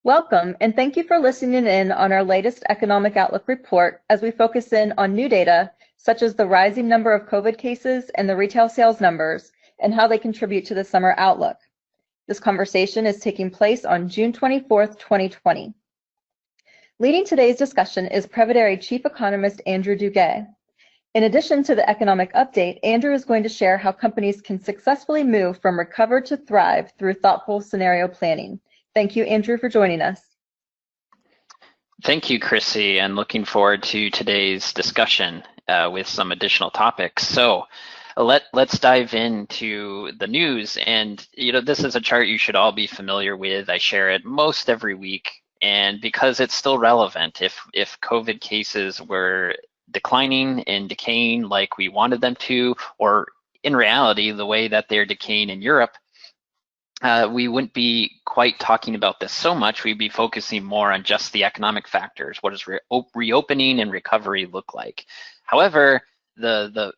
Welcome, and thank you for listening in on our latest Economic Outlook report as we focus in on new data, such as the rising number of COVID cases and the retail sales numbers, and how they contribute to the summer outlook. This conversation is taking place on June 24th, 2020. Leading today's discussion is Prevedere Chief Economist Andrew Duguay. In addition to the economic update, Andrew is going to share how companies can successfully move from recover to thrive through thoughtful scenario planning. Thank you, Andrew, for joining us. Thank you, Chrissy, and looking forward to today's discussion with some additional topics. So let's dive into the news. And this is a chart you should all be familiar with. I share it most every week, and because it's still relevant, if COVID cases were declining and decaying like we wanted them to, or in reality, the way that they're decaying in Europe, we wouldn't be quite talking about this so much. We'd be focusing more on just the economic factors. What does reopening and recovery look like? However, the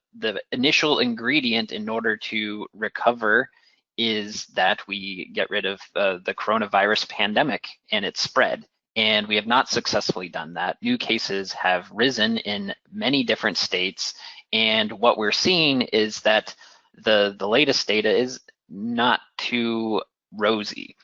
initial ingredient in order to recover is that we get rid of the coronavirus pandemic and its spread. And we have not successfully done that. New cases have risen in many different states. And what we're seeing is that the latest data is not too rosy.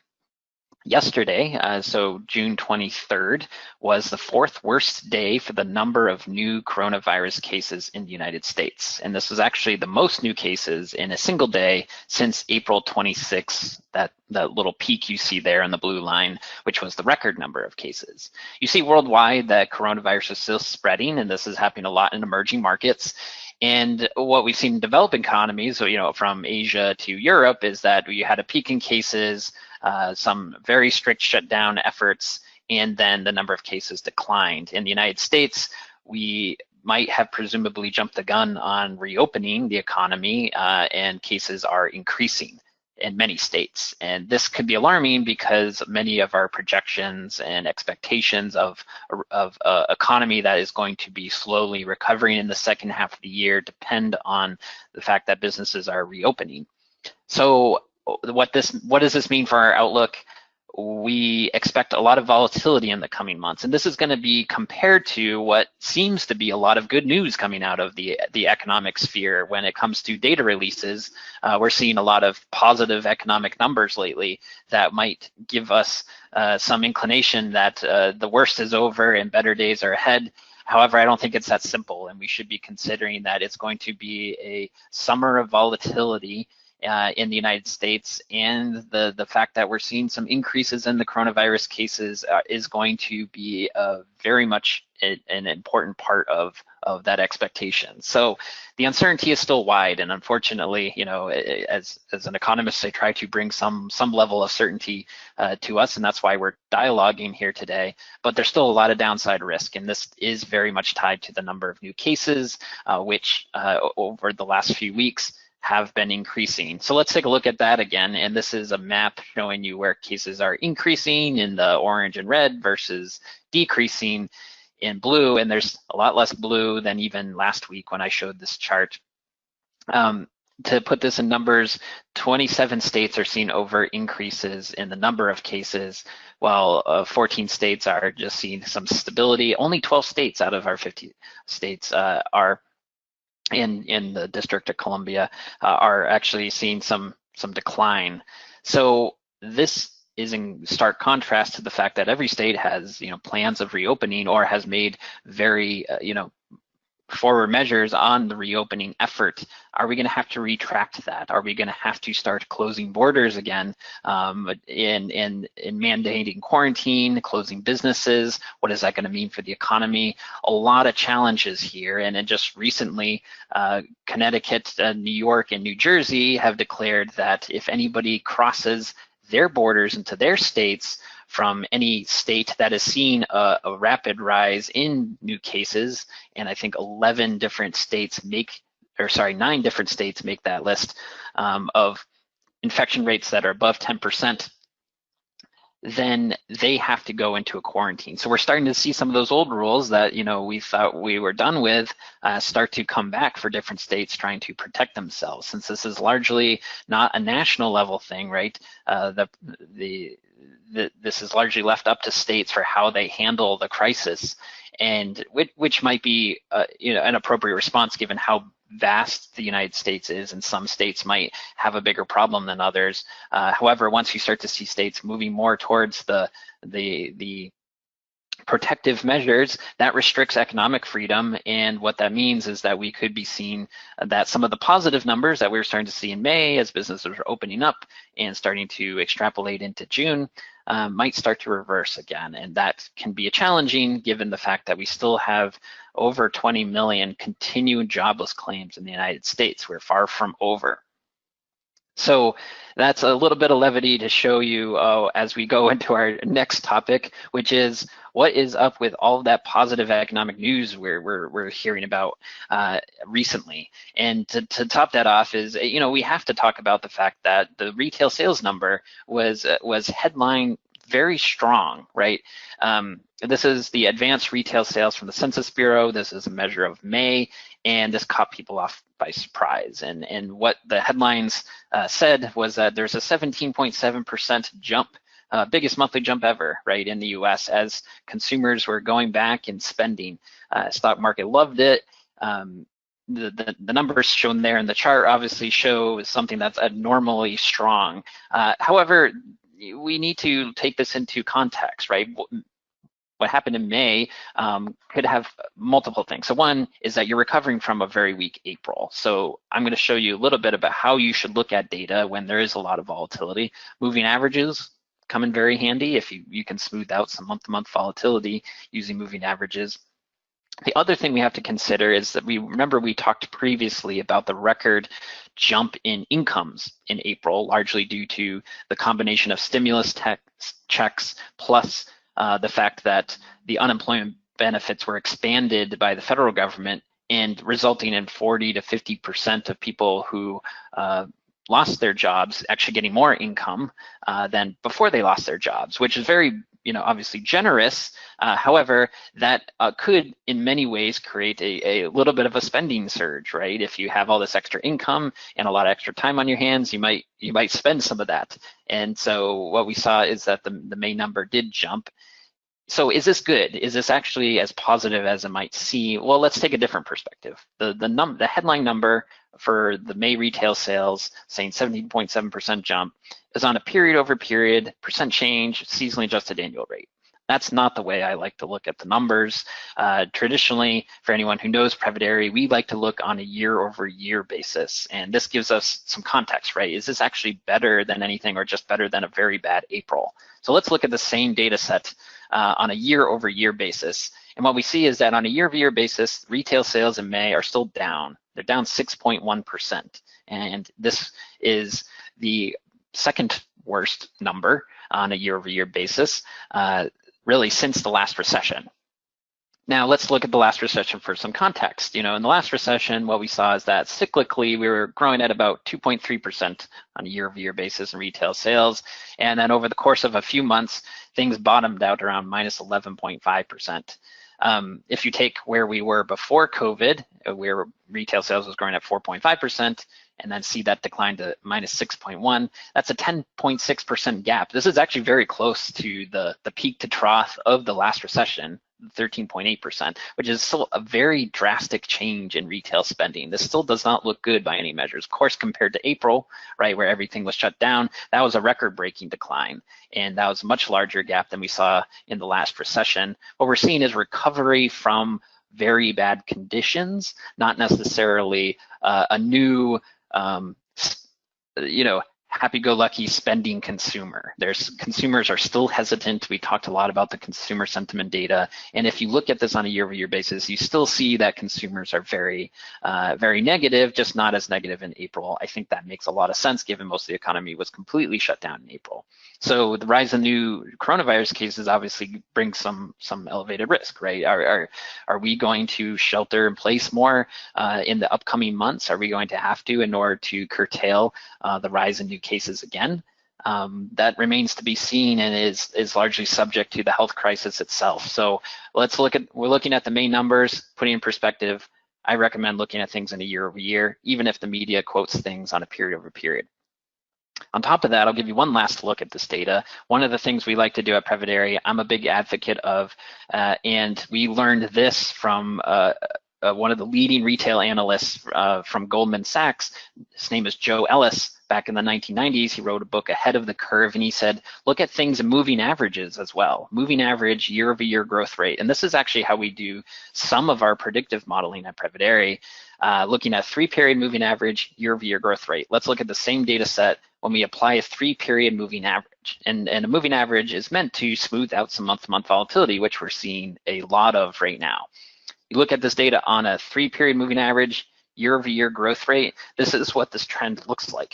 Yesterday, so June 23rd, was the fourth worst day for the number of new coronavirus cases in the United States. And this was actually the most new cases in a single day since April 26th, that little peak you see there in the blue line, which was the record number of cases. You see worldwide that coronavirus is still spreading, and this is happening a lot in emerging markets. And what we've seen in developing economies, so from Asia to Europe, is that we had a peak in cases, some very strict shutdown efforts, and then the number of cases declined. In the United States, we might have presumably jumped the gun on reopening the economy, and cases are increasing in many states. And this could be alarming because many of our projections and expectations of economy that is going to be slowly recovering in the second half of the year depend on the fact that businesses are reopening. So what does this mean for our outlook? We expect a lot of volatility in the coming months, and this is going to be compared to what seems to be a lot of good news coming out of the economic sphere. When it comes to data releases, we're seeing a lot of positive economic numbers lately that might give us some inclination that the worst is over and better days are ahead. However, I don't think it's that simple, and we should be considering that it's going to be a summer of volatility in the United States, and the fact that we're seeing some increases in the coronavirus cases is going to be very much an important part of that expectation. So the uncertainty is still wide, and unfortunately, as an economist, I try to bring some level of certainty to us, and that's why we're dialoguing here today. But there's still a lot of downside risk, and this is very much tied to the number of new cases, which over the last few weeks have been increasing. So let's take a look at that again. And this is a map showing you where cases are increasing in the orange and red versus decreasing in blue. And there's a lot less blue than even last week when I showed this chart. To put this in numbers, 27 states are seeing over increases in the number of cases, while 14 states are just seeing some stability. Only 12 states out of our 50 states are in the District of Columbia are actually seeing some decline. So this is in stark contrast to the fact that every state has plans of reopening or has made very forward measures on the reopening effort. Are we going to have to retract that? Are we going to have to start closing borders again, in mandating quarantine, closing businesses? What is that going to mean for the economy? A lot of challenges here. And then just recently, Connecticut, New York, and New Jersey have declared that if anybody crosses their borders into their states from any state that has seen a rapid rise in new cases, and I think 9 different states make that list of infection rates that are above 10%, then they have to go into a quarantine. So we're starting to see some of those old rules that we thought we were done with start to come back for different states trying to protect themselves. Since this is largely not a national level thing, right? this is largely left up to states for how they handle the crisis, and which might be an appropriate response given how vast the United States is, and some states might have a bigger problem than others. However, once you start to see states moving more towards the protective measures, that restricts economic freedom, and what that means is that we could be seeing that some of the positive numbers that we were starting to see in May as businesses are opening up and starting to extrapolate into June might start to reverse again, and that can be challenging given the fact that we still have over 20 million continued jobless claims in the United States. We're far from over. So that's a little bit of levity to show you as we go into our next topic, which is what is up with all of that positive economic news we're hearing about recently. And to top that off is, we have to talk about the fact that the retail sales number was headline very strong, right? This is the advanced retail sales from the Census Bureau. This is a measure of May, and this caught people off by surprise. And what the headlines said was that there's a 17.7% jump, biggest monthly jump ever, right, in the US as consumers were going back and spending. Stock market loved it. The numbers shown there in the chart obviously show something that's abnormally strong. However, we need to take this into context, right? What happened in May could have multiple things. So one is that you're recovering from a very weak April. So I'm going to show you a little bit about how you should look at data when there is a lot of volatility. Moving averages come in very handy if you can smooth out some month-to-month volatility using moving averages. The other thing we have to consider is that we talked previously about the record jump in incomes in April, largely due to the combination of stimulus checks plus the fact that the unemployment benefits were expanded by the federal government and resulting in 40 to 50% of people who lost their jobs actually getting more income than before they lost their jobs, which is very, obviously generous. However, that could in many ways create a little bit of a spending surge, right? If you have all this extra income and a lot of extra time on your hands, you might spend some of that. And so what we saw is that the May number did jump. So is this good? Is this actually as positive as it might seem? Well, let's take a different perspective. The headline number for the May retail sales saying 17.7% jump is on a period over period, percent change, seasonally adjusted annual rate. That's not the way I like to look at the numbers. Traditionally, for anyone who knows Prevedere, we like to look on a year over year basis. And this gives us some context, right? Is this actually better than anything or just better than a very bad April? So let's look at the same data set on a year over year basis. And what we see is that on a year over year basis, retail sales in May are still down. They're down 6.1%. And this is the second worst number on a year over year basis, really since the last recession. Now let's look at the last recession for some context. In the last recession, what we saw is that cyclically we were growing at about 2.3% on a year-over-year basis in retail sales. And then over the course of a few months, things bottomed out around minus 11.5%. If you take where we were before COVID, where retail sales was growing at 4.5%, and then see that decline to minus 6.1, that's a 10.6% gap. This is actually very close to the peak to trough of the last recession, 13.8%, which is still a very drastic change in retail spending. This still does not look good by any measures. Of course, compared to April, right, where everything was shut down, that was a record-breaking decline, and that was a much larger gap than we saw in the last recession. What we're seeing is recovery from very bad conditions, not necessarily a new happy-go-lucky spending consumer. Consumers are still hesitant. We talked a lot about the consumer sentiment data, and if you look at this on a year-over-year basis, you still see that consumers are very, very negative, just not as negative in April. I think that makes a lot of sense given most of the economy was completely shut down in April. So the rise in new coronavirus cases obviously brings some elevated risk, right? Are we going to shelter in place more in the upcoming months? Are we going to have to in order to curtail the rise in new cases again? That remains to be seen and is largely subject to the health crisis itself. So we're looking at the main numbers, putting in perspective. I recommend looking at things in a year over year, even if the media quotes things on a period over period. On top of that, I'll give you one last look at this data. One of the things we like to do at Prevedere, I'm a big advocate of, and we learned this from one of the leading retail analysts from Goldman Sachs. His name is Joe Ellis. Back in the 1990s, he wrote a book, Ahead of the Curve, and he said, look at things in moving averages as well. Moving average, year-over-year growth rate. And this is actually how we do some of our predictive modeling at Prevedere, looking at 3-period moving average, year-over-year growth rate. Let's look at the same data set when we apply a 3-period moving average. And a moving average is meant to smooth out some month-to-month volatility, which we're seeing a lot of right now. You look at this data on a 3-period moving average, year-over-year growth rate, this is what this trend looks like.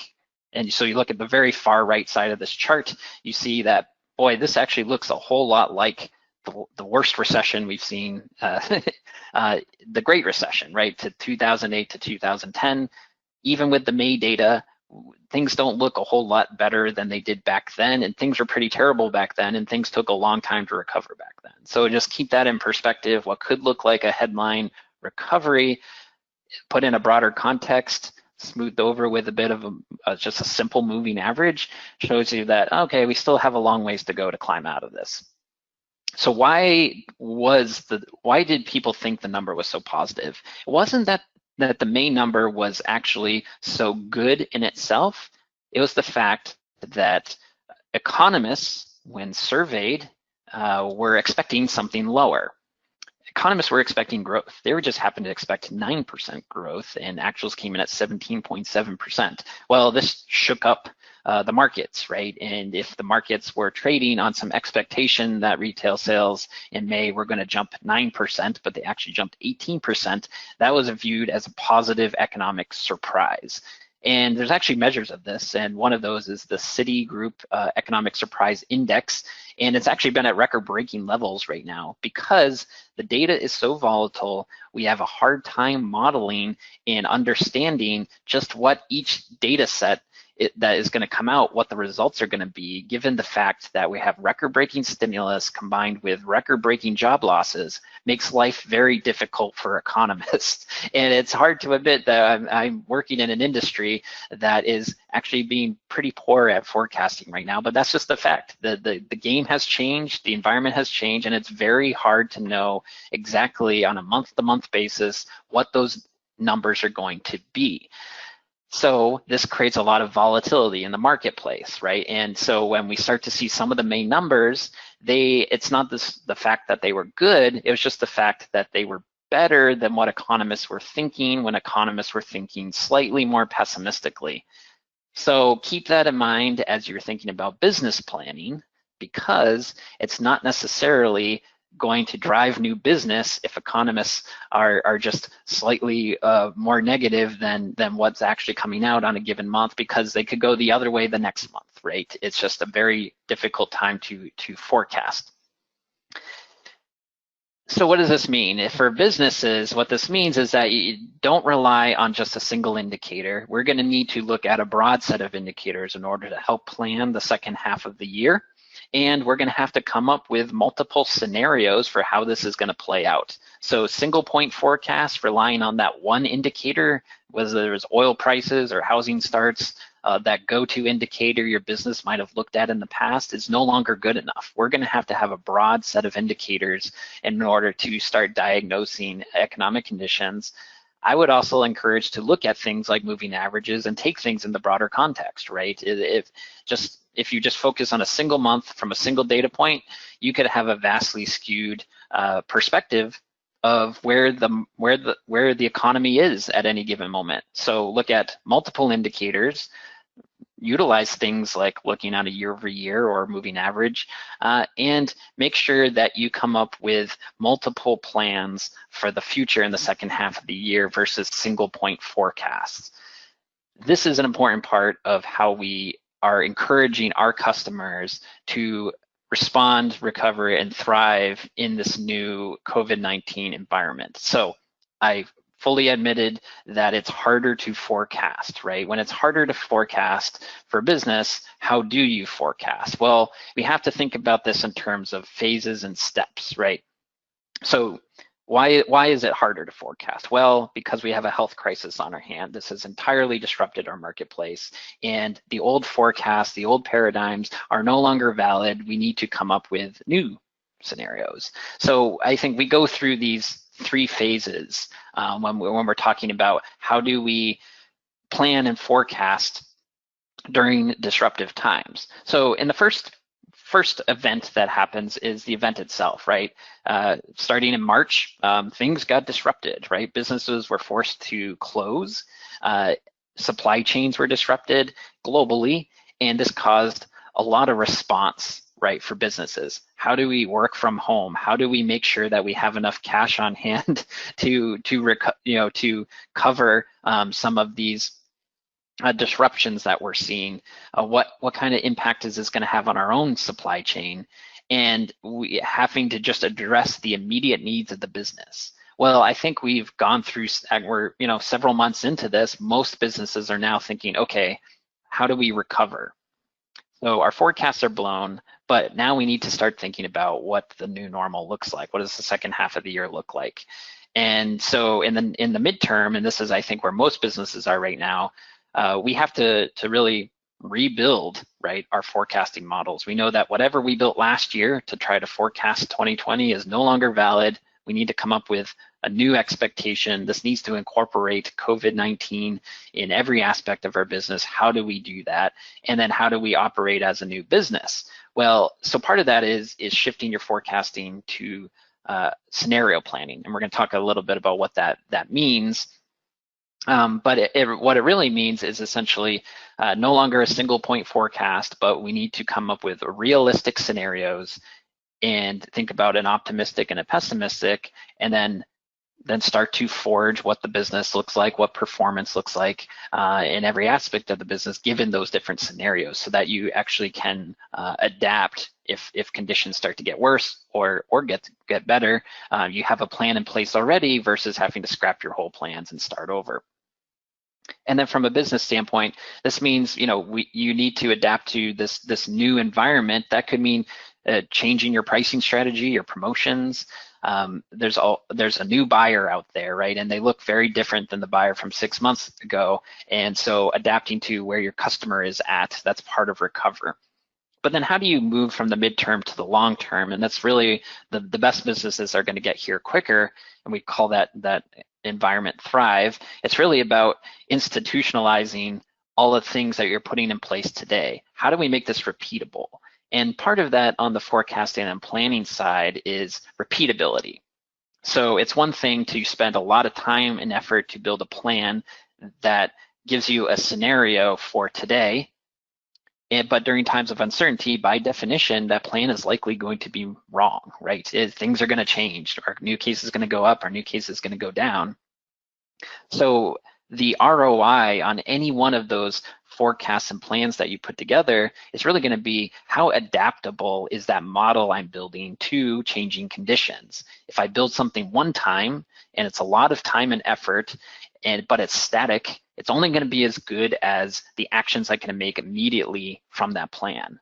And so you look at the very far right side of this chart, you see that, boy, this actually looks a whole lot like the worst recession we've seen, the Great Recession, right, to 2008 to 2010. Even with the May data, things don't look a whole lot better than they did back then, and things were pretty terrible back then, and things took a long time to recover back then. So just keep that in perspective. What could look like a headline recovery, put in a broader context, smoothed over with a bit of just a simple moving average, shows you that, okay, we still have a long ways to go to climb out of this. So why did people think the number was so positive? It wasn't that the main number was actually so good in itself. It was the fact that economists, when surveyed, were expecting something lower. Economists were expecting growth. They were just happened to expect 9% growth, and actuals came in at 17.7%. Well, this shook up the markets, right? And if the markets were trading on some expectation that retail sales in May were going to jump 9%, but they actually jumped 18%, that was viewed as a positive economic surprise. And there's actually measures of this, and one of those is the Citigroup Economic Surprise Index, and it's actually been at record-breaking levels right now because the data is so volatile. We have a hard time modeling and understanding just what each data set that is going to come out, what the results are going to be, given the fact that we have record-breaking stimulus combined with record-breaking job losses, makes life very difficult for economists. And it's hard to admit that I'm working in an industry that is actually being pretty poor at forecasting right now, but that's just the fact. The game has changed, the environment has changed, and it's very hard to know exactly on a month-to-month basis what those numbers are going to be. So this creates a lot of volatility in the marketplace, right? And so when we start to see some of the main numbers, it's not the fact that they were good, it was just the fact that they were better than what economists were thinking when economists were thinking slightly more pessimistically. So keep that in mind as you're thinking about business planning, because it's not necessarily going to drive new business if economists are just slightly more negative than what's actually coming out on a given month, because they could go the other way the next month, right? It's just a very difficult time to forecast. So what does this mean? For businesses, what this means is that you don't rely on just a single indicator. We're going to need to look at a broad set of indicators in order to help plan the second half of the year. And we're going to have to come up with multiple scenarios for how this is going to play out. So single point forecast, relying on that one indicator, whether it's oil prices or housing starts, that go-to indicator your business might have looked at in the past, is no longer good enough. We're going to have a broad set of indicators in order to start diagnosing economic conditions. I would also encourage to look at things like moving averages and take things in the broader context, right? If you just focus on a single month from a single data point, you could have a vastly skewed perspective of where the economy is at any given moment. So look at multiple indicators, utilize things like looking at a year-over-year or moving average, and make sure that you come up with multiple plans for the future in the second half of the year versus single point forecasts. This is an important part of how we are encouraging our customers to respond, recover, and thrive in this new COVID-19 environment. So I fully admitted that it's harder to forecast, right? When it's harder to forecast for business, how do you forecast? Well, we have to think about this in terms of phases and steps, right? So why is it harder to forecast? Well, because we have a health crisis on our hand. This has entirely disrupted our marketplace, and the old forecasts, the old paradigms are no longer valid. We need to come up with new scenarios. So I think we go through these three phases when we're talking about how do we plan and forecast during disruptive times. So in the first event that happens is the event itself, right? Starting in March, things got disrupted, right? Businesses were forced to close, supply chains were disrupted globally, and this caused a lot of response, right, for businesses. How do we work from home? How do we make sure that we have enough cash on hand to cover some of these disruptions that we're seeing? What kind of impact is this going to have on our own supply chain? And we having to just address the immediate needs of the business. Well, I think we've gone through, we're several months into this. Most businesses are now thinking, okay, how do we recover? So our forecasts are blown, but now we need to start thinking about what the new normal looks like. What does the second half of the year look like? And so in the midterm, and this is I think where most businesses are right now, we have to really rebuild, right, our forecasting models. We know that whatever we built last year to try to forecast 2020 is no longer valid. We need to come up with a new expectation. This needs to incorporate COVID-19 in every aspect of our business. How do we do that? And then how do we operate as a new business? Well, so part of that is shifting your forecasting to scenario planning. And we're going to talk a little bit about what that means. But what it really means is essentially no longer a single point forecast, but we need to come up with realistic scenarios and think about an optimistic and a pessimistic, and then start to forge what the business looks like, what performance looks like in every aspect of the business given those different scenarios, so that you actually can adapt if conditions start to get worse or get better. You have a plan in place already versus having to scrap your whole plans and start over. And then from a business standpoint, this means you need to adapt to this new environment. That could mean changing your pricing strategy, your promotions. There's a new buyer out there, right? And they look very different than the buyer from 6 months ago. And so adapting to where your customer is at, that's part of recover. But then how do you move from the midterm to the long term? And that's really the best businesses are going to get here quicker. And we call that environment thrive. It's really about institutionalizing all the things that you're putting in place today. How do we make this repeatable? And part of that on the forecasting and planning side is repeatability. So it's one thing to spend a lot of time and effort to build a plan that gives you a scenario for today, but during times of uncertainty, by definition, that plan is likely going to be wrong, right? Things are going to change. Our new case is going to go up, our new case is going to go down. So the ROI on any one of those forecasts and plans that you put together is really going to be how adaptable is that model I'm building to changing conditions. If I build something one time and it's a lot of time and effort, but it's static, it's only going to be as good as the actions I can make immediately from that plan.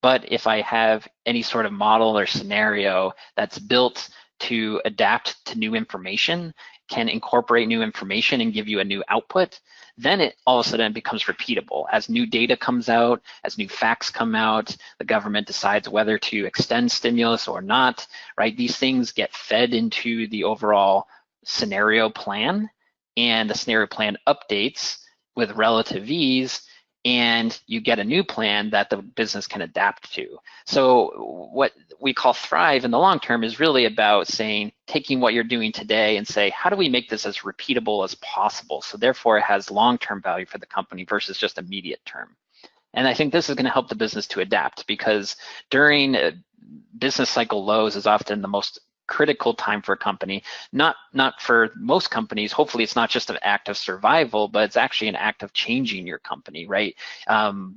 But if I have any sort of model or scenario that's built to adapt to new information, can incorporate new information and give you a new output, then it all of a sudden becomes repeatable. As new data comes out, as new facts come out, the government decides whether to extend stimulus or not, right? These things get fed into the overall scenario plan, and the scenario plan updates with relative ease, and you get a new plan that the business can adapt to. So what we call thrive in the long term is really about saying, taking what you're doing today and say, how do we make this as repeatable as possible? So therefore it has long-term value for the company versus just immediate term. And I think this is going to help the business to adapt, because during business cycle lows is often the most critical time for a company, not for most companies. Hopefully it's not just an act of survival, but it's actually an act of changing your company, right?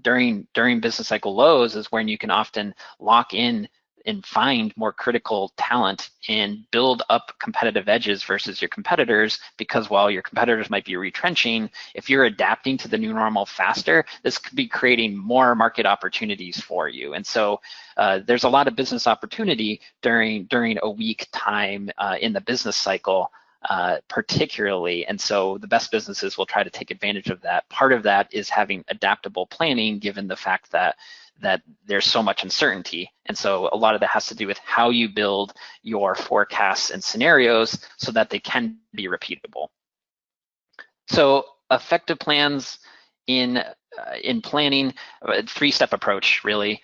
During business cycle lows is when you can often lock in and find more critical talent and build up competitive edges versus your competitors, because while your competitors might be retrenching, if you're adapting to the new normal faster, this could be creating more market opportunities for you. And so there's a lot of business opportunity during a weak time in the business cycle, particularly. And so the best businesses will try to take advantage of that. Part of that is having adaptable planning, given the fact that there's so much uncertainty. And so a lot of that has to do with how you build your forecasts and scenarios so that they can be repeatable. So effective plans in planning, a three-step approach really.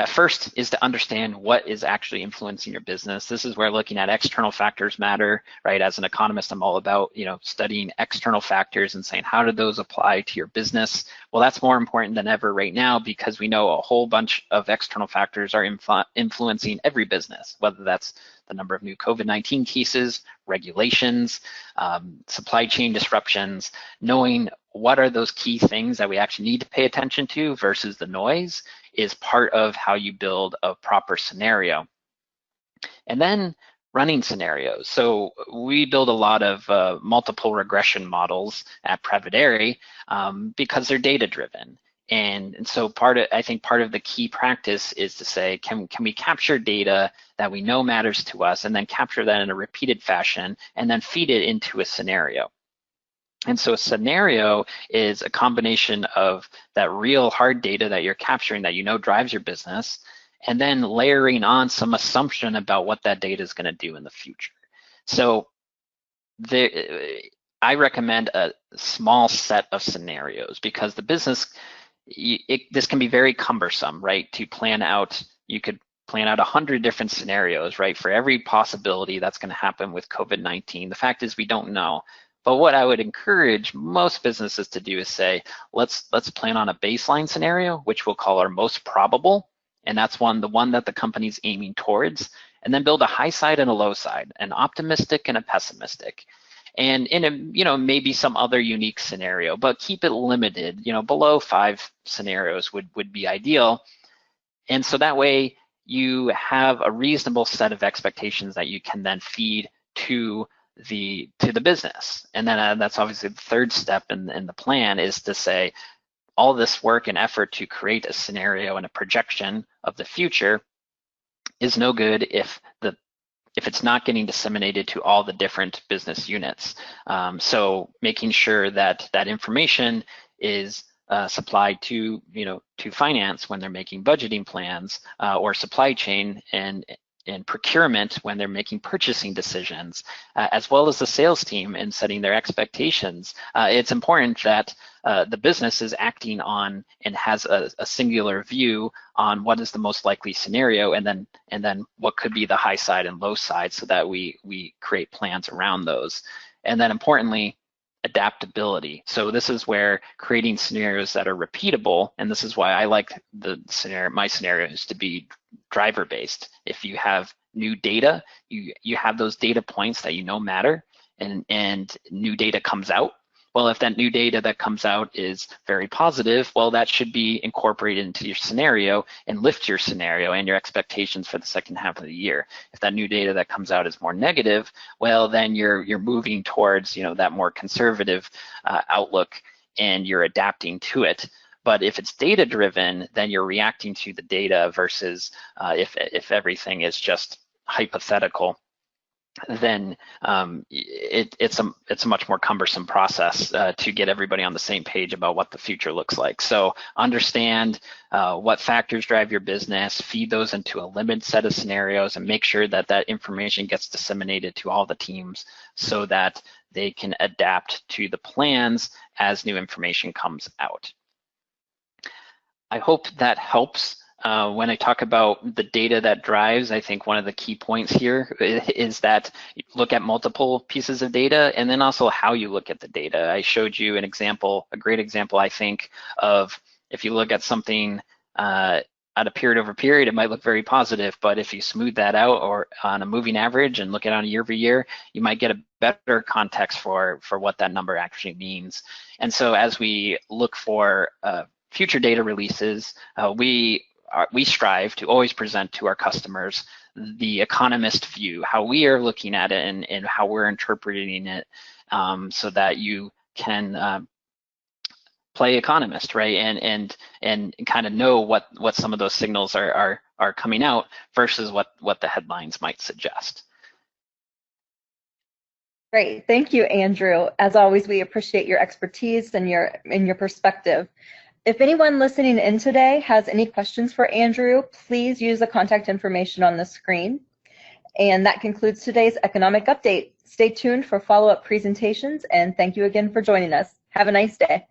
First is to understand what is actually influencing your business. This is where looking at external factors matter, right? As an economist, I'm all about, studying external factors and saying, how do those apply to your business? Well, that's more important than ever right now, because we know a whole bunch of external factors are influencing every business, whether that's the number of new COVID-19 cases, regulations, supply chain disruptions. Knowing what are those key things that we actually need to pay attention to versus the noise is part of how you build a proper scenario. And then running scenarios. So we build a lot of multiple regression models at Prevedere because they're data driven. And so I think part of the key practice is to say, can we capture data that we know matters to us, and then capture that in a repeated fashion, and then feed it into a scenario. And so a scenario is a combination of that real hard data that you're capturing that drives your business, and then layering on some assumption about what that data is going to do in the future. So I recommend a small set of scenarios, because the business, this can be very cumbersome, right? To plan out, you could plan out 100 different scenarios, right? For every possibility that's going to happen with COVID-19. The fact is we don't know. But what I would encourage most businesses to do is say, let's plan on a baseline scenario, which we'll call our most probable, and that's the one that the company's aiming towards, and then build a high side and a low side, an optimistic and a pessimistic, and in a maybe some other unique scenario, but keep it limited. Below 5 scenarios would be ideal, and so that way you have a reasonable set of expectations that you can then feed to the business. And then that's obviously the third step in the plan, is to say all this work and effort to create a scenario and a projection of the future is no good if it's not getting disseminated to all the different business units. So making sure that information is supplied to finance when they're making budgeting plans, or supply chain and procurement when they're making purchasing decisions, as well as the sales team in setting their expectations. It's important that the business is acting on and has a singular view on what is the most likely scenario, and then what could be the high side and low side, so that we create plans around those. And then importantly, adaptability. So this is where creating scenarios that are repeatable, and this is why I like my scenarios to be driver based. If you have new data, you have those data points that matter, and new data comes out. Well, if that new data that comes out is very positive, well, that should be incorporated into your scenario and lift your scenario and your expectations for the second half of the year. If that new data that comes out is more negative, well, then you're moving towards that more conservative outlook, and you're adapting to it. But if it's data driven, then you're reacting to the data versus if everything is just hypothetical, then it's a much more cumbersome process to get everybody on the same page about what the future looks like. So understand what factors drive your business, feed those into a limited set of scenarios, and make sure that information gets disseminated to all the teams so that they can adapt to the plans as new information comes out. I hope that helps. When I talk about the data that drives, I think one of the key points here is that you look at multiple pieces of data, and then also how you look at the data. I showed you an example, a great example, I think, of if you look at something at a period over period, it might look very positive, but if you smooth that out or on a moving average and look at it on a year over year, you might get a better context for what that number actually means. And so as we look for future data releases, we we strive to always present to our customers the economist view, how we are looking at it and how we're interpreting it, so that you can play economist, right? And kind of know what some of those signals are coming out versus what the headlines might suggest. Great, thank you, Andrew. As always, we appreciate your expertise and your perspective. If anyone listening in today has any questions for Andrew, please use the contact information on the screen. And that concludes today's economic update. Stay tuned for follow-up presentations, and thank you again for joining us. Have a nice day.